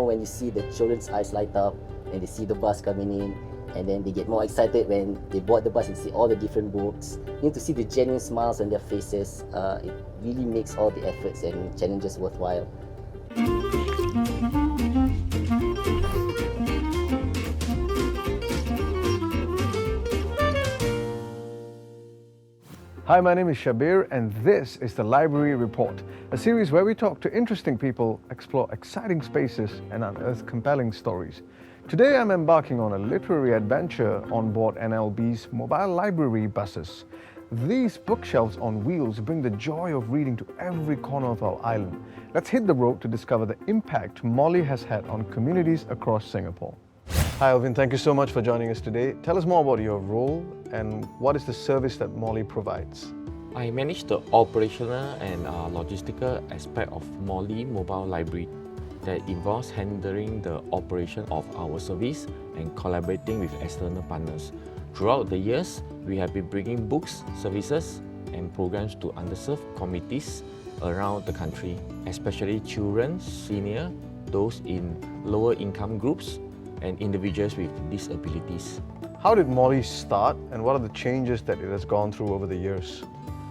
when you see the children's eyes light up and they see the bus coming in, and then they get more excited when they board the bus and see all the different books. You need to see the genuine smiles on their faces. It really makes all the efforts and challenges worthwhile. Hi, my name is Shabir and this is the Library Report, a series where we talk to interesting people, explore exciting spaces and unearth compelling stories. Today I'm embarking on a literary adventure on board NLB's mobile library buses. These bookshelves on wheels bring the joy of reading to every corner of our island. Let's hit the road to discover the impact Molly has had on communities across Singapore. Hi Alvin, thank you so much for joining us today. Tell us more about your role and what is the service that Molly provides. I manage the operational and logistical aspect of Molly Mobile Library that involves handling the operation of our service and collaborating with external partners. Throughout the years, we have been bringing books, services and programs to underserved communities around the country, especially children, senior, those in lower income groups and individuals with disabilities. How did Molly start and what are the changes that it has gone through over the years?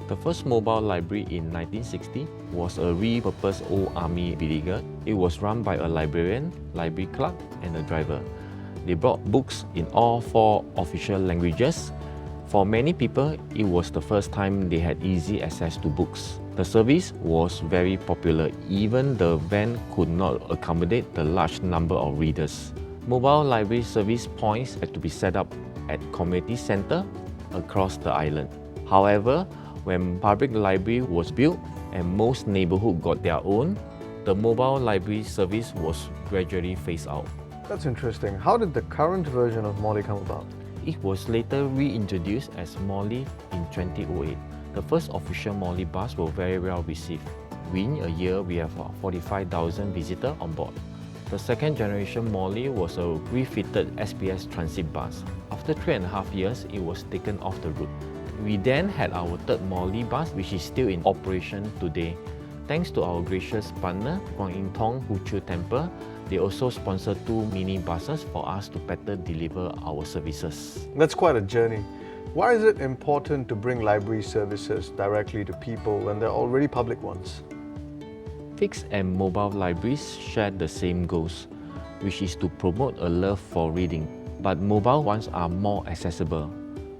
The first mobile library in 1960 was a repurposed old army brigade. It was run by a librarian, library clerk and a driver. They brought books in all 4 official languages. For many people, it was the first time they had easy access to books. The service was very popular, even the van could not accommodate the large number of readers. Mobile library service points had to be set up at community centre across the island. However, when public library was built and most neighbourhoods got their own, the mobile library service was gradually phased out. That's interesting. How did the current version of Molly come about? It was later reintroduced as Molly in 2008. The first official Molly bus were very well received. Within a year, we have 45,000 visitors on board. The second generation Molly was a refitted SPS transit bus. After 3.5 years, it was taken off the route. We then had our third Molly bus, which is still in operation today. Thanks to our gracious partner, Kwan Im Thong Hu-Chu Temple, they also sponsored 2 mini buses for us to better deliver our services. That's quite a journey. Why is it important to bring library services directly to people when there are already public ones? Fixed and mobile libraries share the same goals, which is to promote a love for reading, but mobile ones are more accessible.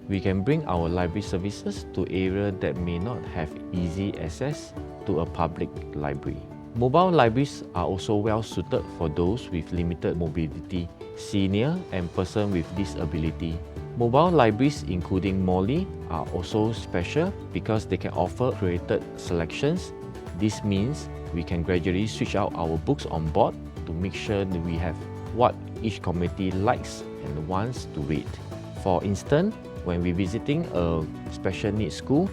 We can bring our library services to areas that may not have easy access to a public library. Mobile libraries are also well suited for those with limited mobility, senior and person with disability. Mobile libraries including Molly are also special because they can offer curated selections. This means we can gradually switch out our books on board to make sure that we have what each community likes and wants to read. For instance, when we're visiting a special needs school,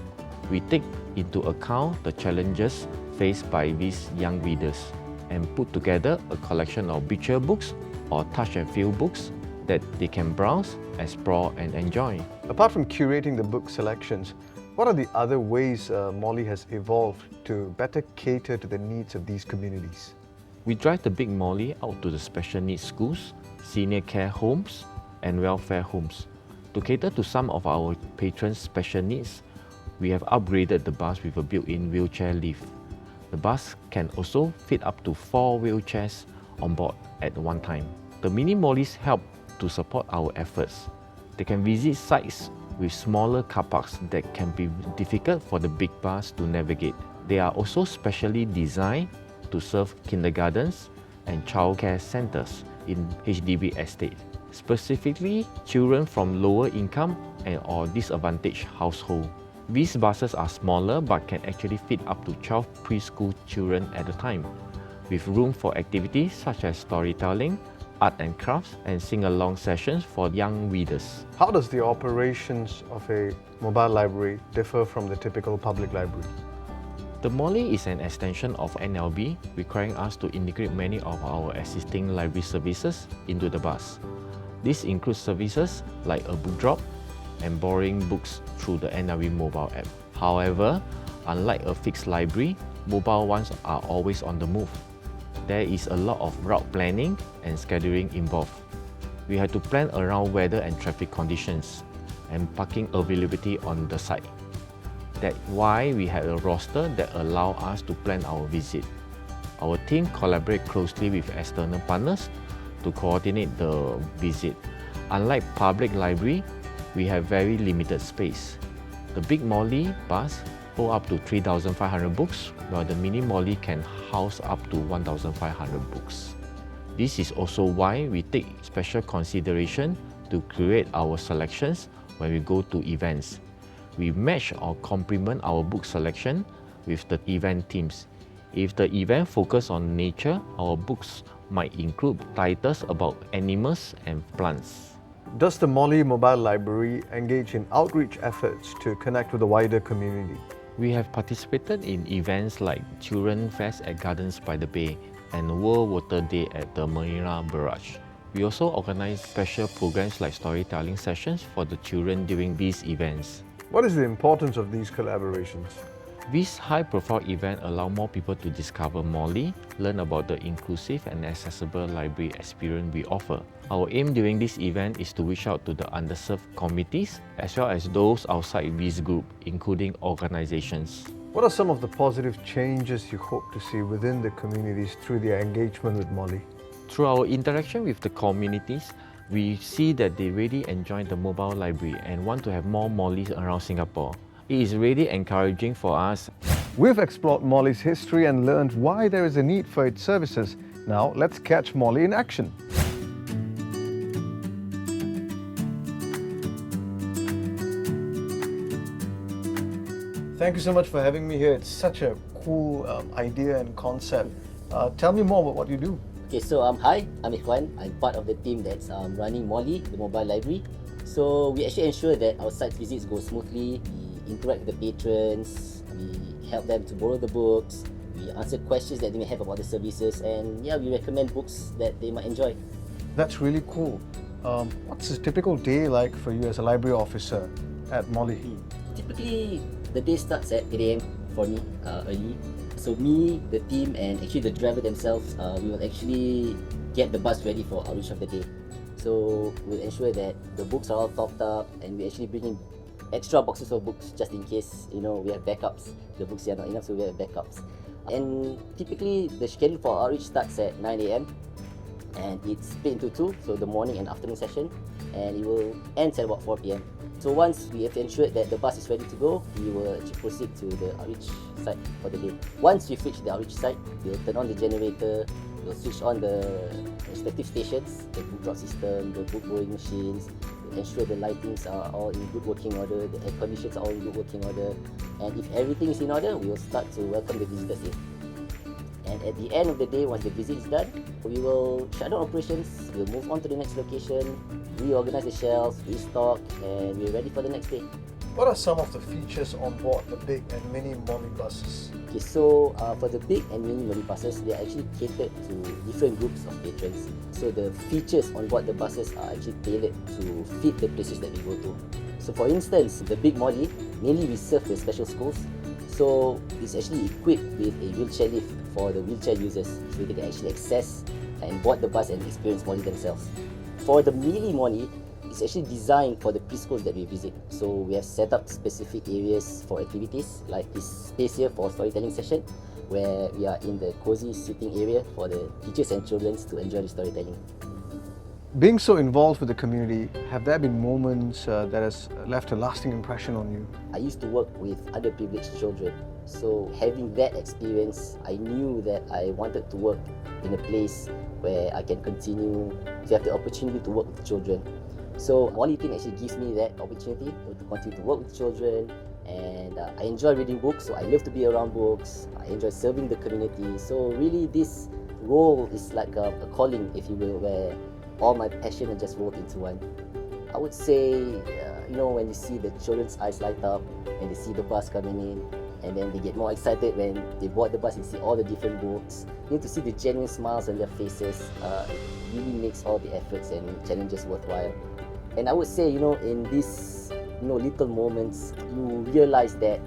we take into account the challenges faced by these young readers and put together a collection of picture books or touch and feel books that they can browse, explore and enjoy. Apart from curating the book selections, what are the other ways Molly has evolved to better cater to the needs of these communities? We drive the big Molly out to the special needs schools, senior care homes and welfare homes. To cater to some of our patrons' special needs, we have upgraded the bus with a built-in wheelchair lift. The bus can also fit up to 4 wheelchairs on board at one time. The mini Mollys help to support our efforts. They can visit sites with smaller car parks that can be difficult for the big bus to navigate. They are also specially designed to serve kindergartens and childcare centres in HDB estate, specifically children from lower income and or disadvantaged households. These buses are smaller but can actually fit up to 12 preschool children at a time, with room for activities such as storytelling, art and crafts, and sing-along sessions for young readers. How does the operations of a mobile library differ from the typical public library? The Molly is an extension of NLB, requiring us to integrate many of our existing library services into the bus. This includes services like a book drop and borrowing books through the NLB mobile app. However, unlike a fixed library, mobile ones are always on the move. There is a lot of route planning and scheduling involved. We have to plan around weather and traffic conditions and parking availability on the site. That's why we have a roster that allows us to plan our visit. Our team collaborates closely with external partners to coordinate the visit. Unlike public library, we have very limited space. The big Molly bus hold up to 3,500 books, while the mini Molly can house up to 1,500 books. This is also why we take special consideration to create our selections when we go to events. We match or complement our book selection with the event themes. If the event focuses on nature, our books might include titles about animals and plants. Does the Molly Mobile Library engage in outreach efforts to connect with the wider community? We have participated in events like Children Fest at Gardens by the Bay and World Water Day at the Marina Barrage. We also organize special programs like storytelling sessions for the children during these events. What is the importance of these collaborations? These high-profile events allow more people to discover Molly, learn about the inclusive and accessible library experience we offer. Our aim during this event is to reach out to the underserved communities as well as those outside this group, including organizations. What are some of the positive changes you hope to see within the communities through their engagement with Molly? Through our interaction with the communities, we see that they really enjoy the mobile library and want to have more Mollys around Singapore. It is really encouraging for us. We've explored Molly's history and learned why there is a need for its services. Now, let's catch Molly in action. Thank you so much for having me here. It's such a cool idea and concept. Tell me more about what you do. Okay, so hi, I'm Ikhwan. I'm part of the team that's running Molly, the mobile library. So we actually ensure that our site visits go smoothly. We interact with the patrons. We help them to borrow the books. We answer questions that they may have about the services, and yeah, we recommend books that they might enjoy. That's really cool. What's a typical day like for you as a library officer at Molly? Typically, the day starts at 8 a.m. for me, early. So me, the team, and actually the driver themselves, we will actually get the bus ready for outreach of the day. So we'll ensure that the books are all topped up, and we actually bring in extra boxes of books just in case, we have backups. The books are not enough, so we have backups. And typically, the schedule for outreach starts at 9 a.m. and it's split into two, so the morning and afternoon session, and it will end at about 4 p.m. So once we have ensured that the bus is ready to go, we will actually proceed to the outreach site for the day. Once we've reached the outreach site, we'll turn on the generator, we'll switch on the respective stations, the book drop system, the book borrowing machines, we'll ensure the lightings are all in good working order, the air conditions are all in good working order, and if everything is in order, we will start to welcome the visitors in. And at the end of the day, once the visit is done, we will shut down operations, we'll move on to the next location, reorganize the shelves, restock, and we're ready for the next day. What are some of the features on board the big and mini Molly buses? Okay, so for the big and mini Molly buses, they are actually catered to different groups of patrons. So the features on board the buses are actually tailored to fit the places that we go to. So for instance, the big Molly, mainly we serve the special schools. So it's actually equipped with a wheelchair lift for the wheelchair users, so they can actually access and board the bus and experience Molly themselves. For the mini Molly, it's actually designed for the preschools that we visit. So we have set up specific areas for activities, like this space here for storytelling session, where we are in the cozy sitting area for the teachers and children to enjoy the storytelling. Being so involved with the community, have there been moments that has left a lasting impression on you? I used to work with underprivileged children, so having that experience, I knew that I wanted to work in a place where I can continue to have the opportunity to work with children. So Molly team actually gives me that opportunity to continue to work with children, and I enjoy reading books, so I love to be around books. I enjoy serving the community, so really this role is like a calling, if you will, where all my passion are just rolled into one. I would say, when you see the children's eyes light up and they see the bus coming in, and then they get more excited when they board the bus and see all the different books. You need to see the genuine smiles on their faces. It really makes all the efforts and challenges worthwhile. And I would say, in these little moments, you realize that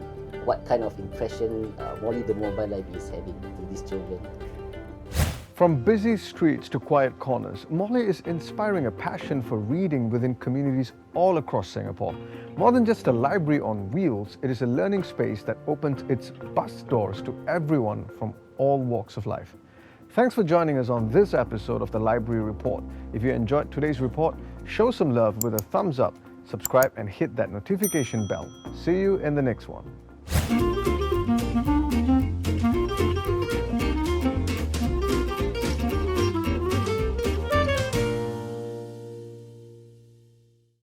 what kind of impression Molly the Mobile Library is having to these children. From busy streets to quiet corners, Molly is inspiring a passion for reading within communities all across Singapore. More than just a library on wheels, it is a learning space that opens its bus doors to everyone from all walks of life. Thanks for joining us on this episode of the Library Report. If you enjoyed today's report, show some love with a thumbs up, subscribe and hit that notification bell. See you in the next one.